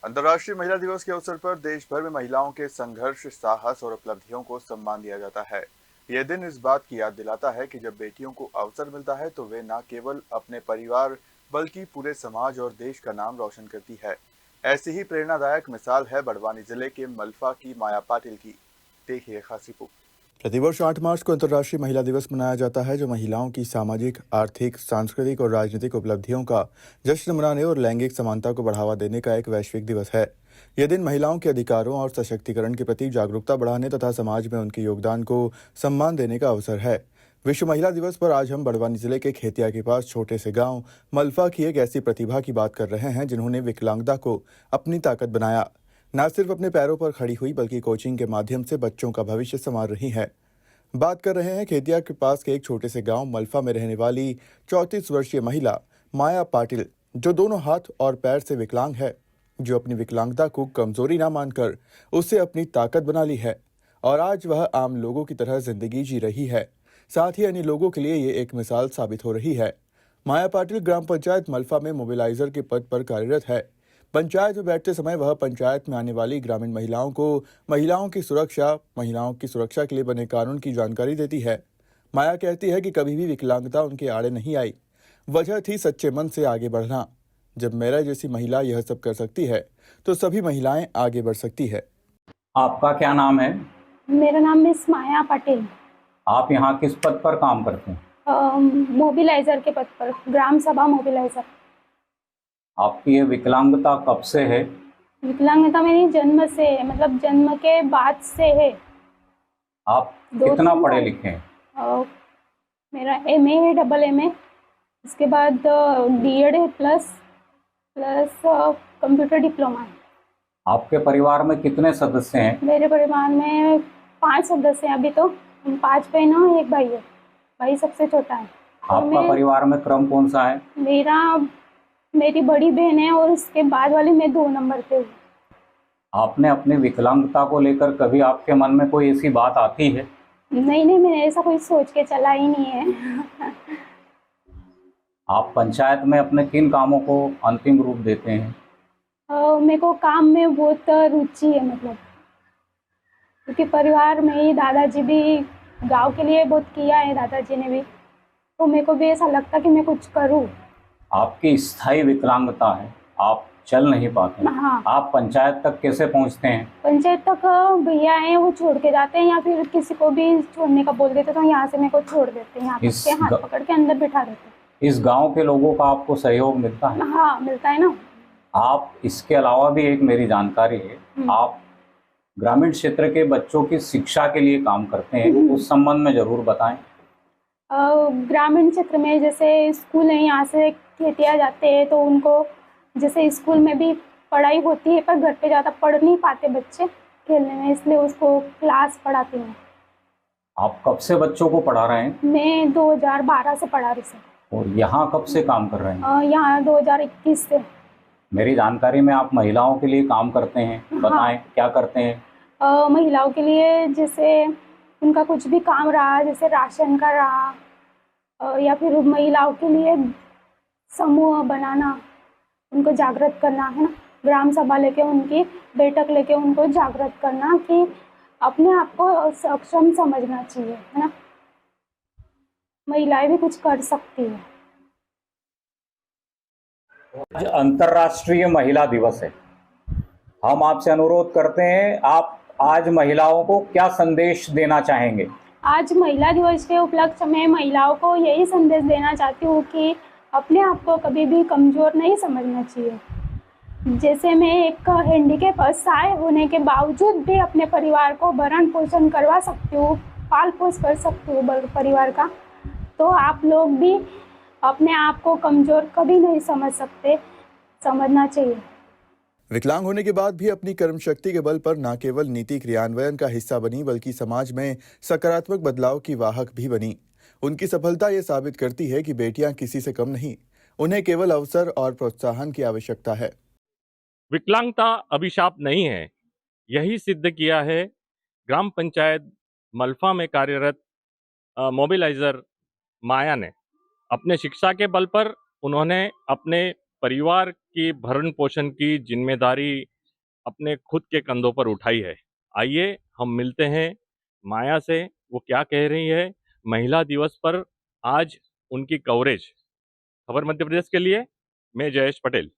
अंतर्राष्ट्रीय महिला दिवस के अवसर पर देश भर में महिलाओं के संघर्ष, साहस और उपलब्धियों को सम्मान दिया जाता है। यह दिन इस बात की याद दिलाता है कि जब बेटियों को अवसर मिलता है तो वे न केवल अपने परिवार बल्कि पूरे समाज और देश का नाम रोशन करती है। ऐसी ही प्रेरणादायक मिसाल है बड़वानी जिले के मलफा की माया पाटिल की। देखिए खास रिपोर्ट। प्रतिवर्ष 8 मार्च को अंतर्राष्ट्रीय महिला दिवस मनाया जाता है, जो महिलाओं की सामाजिक, आर्थिक, सांस्कृतिक और राजनीतिक उपलब्धियों का जश्न मनाने और लैंगिक समानता को बढ़ावा देने का एक वैश्विक दिवस है। यह दिन महिलाओं के अधिकारों और सशक्तिकरण के प्रति जागरूकता बढ़ाने तथा समाज में उनके योगदान को सम्मान देने का अवसर है। विश्व महिला दिवस पर आज हम बड़वानी जिले के खेतिया के पास छोटे से गांव मलफा की एक ऐसी प्रतिभा की बात कर रहे हैं जिन्होंने विकलांगता को अपनी ताकत बनाया। न सिर्फ अपने पैरों पर खड़ी हुई बल्कि कोचिंग के माध्यम से बच्चों का भविष्य संवार रही है। बात कर रहे हैं खेतिया के पास के एक छोटे से गांव मलफा में रहने वाली 34 वर्षीय महिला माया पाटिल, जो दोनों हाथ और पैर से विकलांग है, जो अपनी विकलांगता को कमजोरी ना मानकर उसे अपनी ताकत बना ली है और आज वह आम लोगों की तरह जिंदगी जी रही है। साथ ही अन्य लोगों के लिए ये एक मिसाल साबित हो रही है। माया पाटिल ग्राम पंचायत मलफा में मोबिलाइजर के पद पर कार्यरत है। पंचायत में बैठते समय वह पंचायत में आने वाली ग्रामीण महिलाओं की सुरक्षा के लिए बने कानून की जानकारी देती है। माया कहती है कि कभी भी विकलांगता उनके आड़े नहीं आई। वजह थी सच्चे मन से आगे बढ़ना। जब मेरा जैसी महिला यह सब कर सकती है तो सभी महिलाएं आगे बढ़ सकती है। आपका क्या नाम है? मेरा नाम मिस माया पटेल। आप यहाँ किस पद पर काम करते हैं? मोबिलाइजर के पद पर, ग्राम सभा मोबिलाइजर। आपकी ये विकलांगता कब से है? विकलांगता मेरी जन्म से है, मतलब जन्म के बाद से है। आप कितना पढ़े लिखे हैं? मेरा MA है, डबल MA। इसके बाद DED है, प्लस कंप्यूटर डिप्लोमा है। आपके परिवार में कितने सदस्य हैं? मेरे परिवार में 5 सदस्य हैं। अभी तो हम 5 बहन और 1 भाई है। भाई सबसे छोटा है। आपका परिवार में क्रम कौन सा है? मेरी बड़ी बहन है और उसके बाद वाली मैं 2 नंबर पे हूँ। आपने अपनी विकलांगता को लेकर कभी आपके मन में कोई ऐसी बात आती है? नहीं, मैंने ऐसा कोई सोच के चला ही नहीं है। आप पंचायत में अपने किन कामों को अंतिम रूप देते हैं? मेरे को काम में बहुत रुचि है, मतलब क्योंकि परिवार में ही दादाजी भी गांव के लिए बहुत किया है, दादाजी ने भी, तो मेरे को भी ऐसा लगता कि मैं कुछ करूं। आपकी स्थायी विकलांगता है, आप चल नहीं पाते। हाँ। आप पंचायत तक कैसे पहुंचते हैं? पंचायत तक भैया हैं, वो छोड़ के जाते हैं या फिर किसी को भी छोड़ने का बोल देते तो यहाँ से मेरे को छोड़ देते हैं, यहाँ के हाथ पकड़ के अंदर बिठा देते हैं। इस गांव के लोगों का आपको सहयोग मिलता है? हाँ, मिलता है ना। आप इसके अलावा भी एक मेरी जानकारी है, आप ग्रामीण क्षेत्र के बच्चों की शिक्षा के लिए काम करते हैं, उस संबंध में जरूर बताएं। ग्रामीण क्षेत्र में जैसे स्कूल है, यहाँ से खेतिया जाते हैं तो उनको जैसे स्कूल में भी पढ़ाई होती है पर घर पे ज़्यादा पढ़ नहीं पाते बच्चे खेलने में, इसलिए उसको क्लास पढ़ाती हूँ। आप कब से बच्चों को पढ़ा रहे हैं? मैं 2012 से पढ़ा रही हूँ। और यहाँ कब से काम कर रहे हैं? यहाँ 2021 से। मेरी जानकारी में आप महिलाओं के लिए काम करते हैं, बताएं। हाँ। क्या करते हैं? महिलाओं के लिए जैसे उनका कुछ भी काम रहा, जैसे राशन का रहा, या फिर महिलाओं के लिए समूह बनाना, उनको जागृत करना है ना, ग्राम सभा लेके उनकी बैठक लेके उनको जागृत करना कि अपने आप को सक्षम समझना चाहिए, है ना, महिलाएं भी कुछ कर सकती है। आज अंतर्राष्ट्रीय महिला दिवस है। हम आपसे अनुरोध करते हैं, आप आज महिलाओं को क्या संदेश देना चाहेंगे? आज महिला दिवस के उपलक्ष्य में महिलाओं को यही संदेश देना चाहती हूँ कि अपने आप को कभी भी कमज़ोर नहीं समझना चाहिए। जैसे मैं एक हैंडीकैप असहाय होने के बावजूद भी अपने परिवार को भरण पोषण करवा सकती हूँ, पाल पोष कर सकती हूँ परिवार का, तो आप लोग भी अपने आप को कमज़ोर कभी नहीं समझ सकते, समझना चाहिए। विकलांग होने के बाद भी अपनी कर्मशक्ति के बल पर न केवल नीति क्रियान्वयन का हिस्सा बनी बल्कि समाज में सकारात्मक बदलाव की वाहक भी बनी। उनकी सफलता ये साबित करती है कि बेटियां किसी से कम नहीं, उन्हें केवल अवसर और प्रोत्साहन की आवश्यकता है। विकलांगता अभिशाप नहीं है, यही सिद्ध किया है ग्राम पंचायत मलफा में कार्यरत मोबिलाइजर माया ने। अपने शिक्षा के बल पर उन्होंने अपने परिवार की भरण पोषण की जिम्मेदारी अपने खुद के कंधों पर उठाई है। आइए हम मिलते हैं माया से, वो क्या कह रही है महिला दिवस पर आज उनकी कवरेज। खबर मध्य प्रदेश के लिए मैं जयेश पटेल।